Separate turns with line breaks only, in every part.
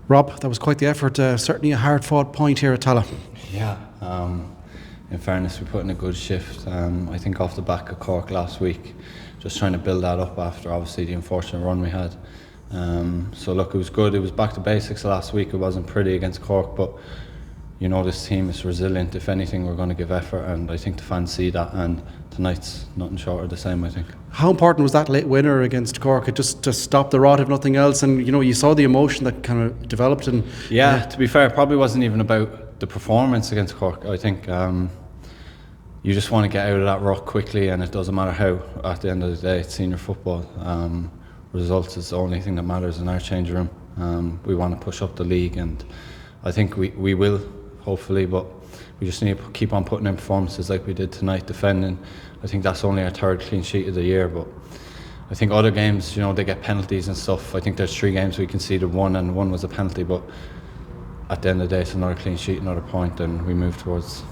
Rob, that was quite the effort. Certainly a hard-fought point here at Tallaght.
Yeah, in fairness, we put in a good shift. I think off the back of Cork last week, just trying to build that up after obviously the unfortunate run we had. So look, it was good. It was back to basics last week. It wasn't pretty against Cork, but you know this team is resilient. If anything, we're going to give effort, and I think the fans see that. And tonight's nothing short of the same, I think.
How important was that late winner against Cork? It just to stop the rot, if nothing else. And you know, you saw the emotion that kind of developed. And
yeah, to be fair, it probably wasn't even about the performance against Cork. I think you just want to get out of that rut quickly, and it doesn't matter how. At the end of the day, it's senior football. Results is the only thing that matters in our change room. We want to push up the league, and I think we will, hopefully, but we just need to keep on putting in performances like we did tonight, defending. I think that's only our third clean sheet of the year, but I think other games, you know, they get penalties and stuff. I think there's 3 games we conceded one, and one was a penalty, but at the end of the day, it's another clean sheet, another point, and we move towards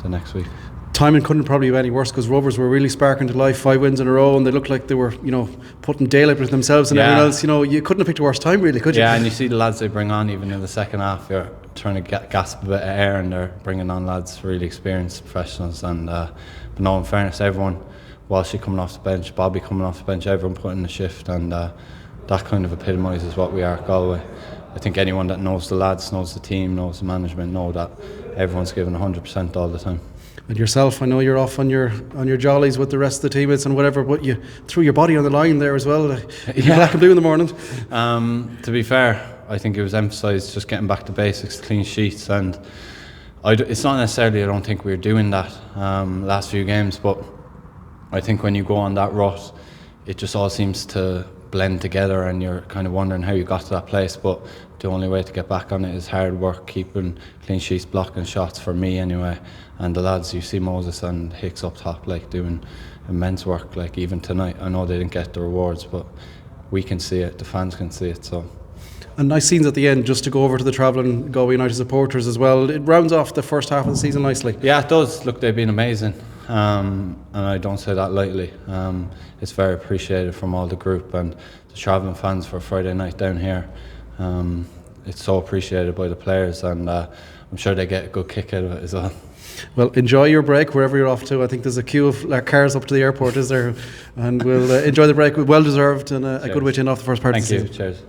the next week.
Timing couldn't probably be any worse, because Rovers were really sparking to life, 5 wins in a row, and they looked like they were, you know, putting daylight with themselves and everyone else. You know, you couldn't have picked a worse time, really, could you?
Yeah, and you see the lads they bring on, even in the second half, you're trying to gasp a bit of air, and they're bringing on lads, really experienced professionals. And but no, in fairness, everyone, Walshy coming off the bench, Bobby coming off the bench, everyone putting in the shift, and that kind of epitomises what we are at Galway. I think anyone that knows the lads, knows the team, knows the management, know that everyone's giving 100% all the time.
And yourself, I know you're off on your jollies with the rest of the teammates and whatever, but you threw your body on the line there as well. Yeah. Black and blue in the morning.
To be fair, I think it was emphasised just getting back to basics, clean sheets, and it's not necessarily I don't think we were doing that last few games, but I think when you go on that rut, it just all seems to blend together, and you're kind of wondering how you got to that place. But the only way to get back on it is hard work, keeping clean sheets, blocking shots, for me anyway. And the lads, you see Moses and Hicks up top, like doing immense work. Like even tonight, I know they didn't get the rewards, but we can see it, the fans can see it. So.
And nice scenes at the end, just to go over to the travelling Galway United supporters as well. It rounds off the first half of the season nicely.
Yeah, it does. Look, they've been amazing, and I don't say that lightly. It's very appreciated from all the group and the travelling fans for Friday night down here. It's so appreciated by the players, and I'm sure they get a good kick out of it as well.
Well, enjoy your break wherever you're off to. I think there's a queue of cars up to the airport, is there? And we'll enjoy the break. Well deserved, and a good way to end off the first part of the season.
Thank you. Cheers.